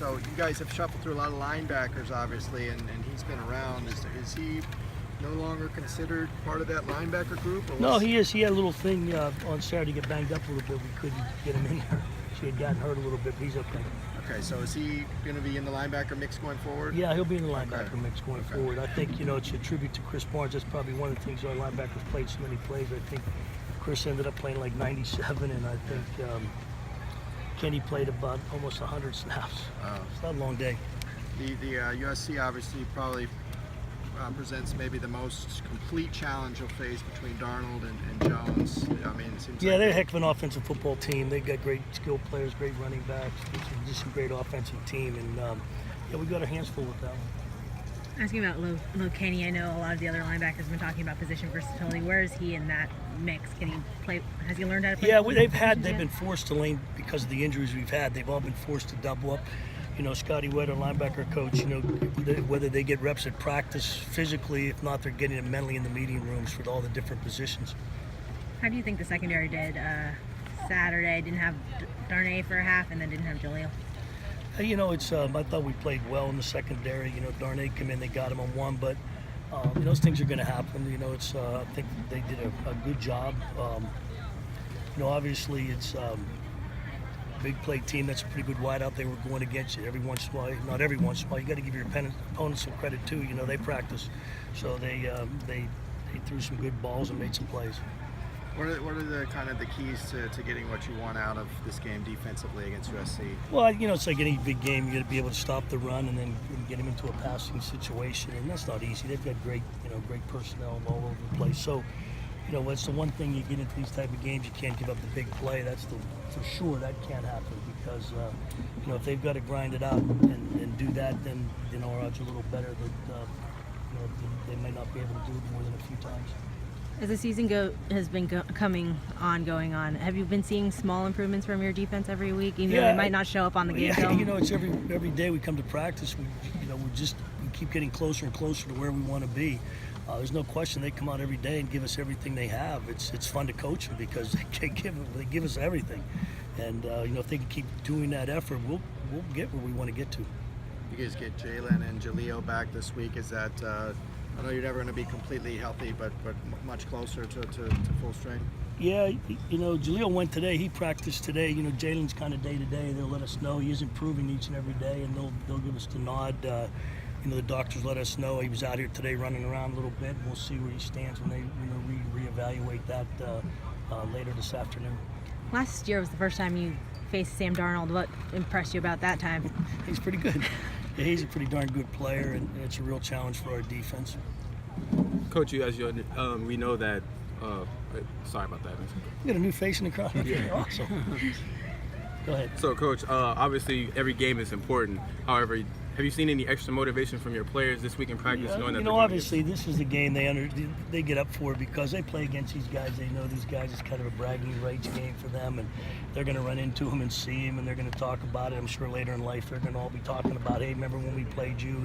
So you guys have shuffled through a lot of linebackers, obviously, and he's been around. Is he no longer considered part of that linebacker group? Or No, he is. He had a little thing on Saturday, get banged up a little bit. We couldn't get him in there. He had gotten hurt a little bit, but he's okay. Okay, so is he going to be in the linebacker mix going forward? Yeah, he'll be in the linebacker mix going forward. I think, it's a tribute to Chris Barnes. That's probably one of the things our linebackers played so many plays. I think Chris ended up playing like 97, and I think Kenny played about almost 100 snaps. It's not a long day. The USC obviously probably presents maybe the most complete challenge you'll face between Darnold and Jones. I mean, it seems yeah, like they're a heck of an offensive football team. They've got great skilled players, great running backs, just a great offensive team, and we got our hands full with that one. Asking about Lo Kenny, I know a lot of the other linebackers have been talking about position versatility. Where is he in that mix? Can he play? Has he learned how to play? Yeah, they've been forced to lane because of the injuries we've had. They've all been forced to double up. Scotty Wetter, linebacker coach, whether they get reps at practice physically, if not, they're getting them mentally in the meeting rooms for all the different positions. How do you think the secondary did Saturday? Didn't have Darnay for a half and then didn't have Jaleel. I thought we played well in the secondary. Darnay come in, they got him on one, but those things are going to happen. I think they did a good job. Obviously it's big play team. That's a pretty good wideout. They were going against you every once in a while. Not every once in a while. You got to give your opponents some credit too. They practice, so they threw some good balls and made some plays. What are the kind of the keys to getting what you want out of this game defensively against USC? Well, it's like any big game. You got to be able to stop the run and then get them into a passing situation, and that's not easy. They've got great personnel all over the place. So, it's the one thing you get into these type of games. You can't give up the big play. For sure that can't happen because if they've got to grind it out and do that, then our odds are a little better that they may not be able to do it more than a few times. As the season has been going on, have you been seeing small improvements from your defense every week, even though they might not show up on the game film? It's every day we come to practice. We keep getting closer and closer to where we want to be. There's no question they come out every day and give us everything they have. It's fun to coach them because they give us everything, and if they can keep doing that effort, we'll get where we want to get to. You guys get Jalen and Jaleel back this week. Is that? I know you're never going to be completely healthy, but much closer to full strength. Yeah, Jaleel went today. He practiced today. Jalen's kind of day to day. They'll let us know he is improving each and every day, and they'll give us the nod. The doctors let us know he was out here today running around a little bit. We'll see where he stands when they reevaluate that later this afternoon. Last year was the first time you faced Sam Darnold. What impressed you about that time? He's pretty good. Yeah, he's a pretty darn good player, and it's a real challenge for our defense. Coach, we know that. Sorry about that. You got a new face in the crowd. Yeah. Awesome. Go ahead. So, Coach, obviously every game is important. However, have you seen any extra motivation from your players this week in practice? Obviously this is the game they get up for because they play against these guys. They know these guys. It's kind of a bragging rights game for them, and they're going to run into them and see them, and they're going to talk about it. I'm sure later in life they're going to all be talking about, hey, remember when we played you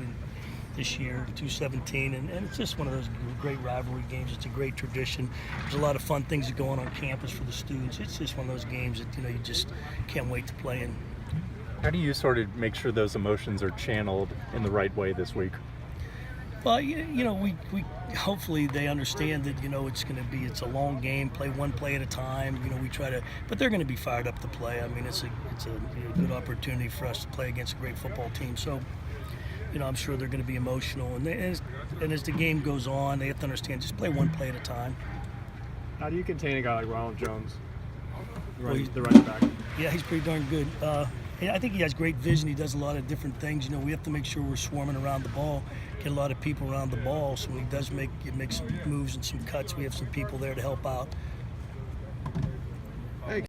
this year, 2017, and it's just one of those great rivalry games. It's a great tradition. There's a lot of fun things that go on campus for the students. It's just one of those games that you just can't wait to play in. How do you sort of make sure those emotions are channeled in the right way this week? Well, we hopefully they understand that it's a long game. Play one play at a time. We try to, but they're going to be fired up to play. I mean, it's a good opportunity for us to play against a great football team. So, I'm sure they're going to be emotional, and as the game goes on, they have to understand just play one play at a time. How do you contain a guy like Ronald Jones, the running back? Yeah, he's pretty darn good. I think he has great vision. He does a lot of different things. We have to make sure we're swarming around the ball, get a lot of people around the ball. So when he does make some moves and some cuts, we have some people there to help out.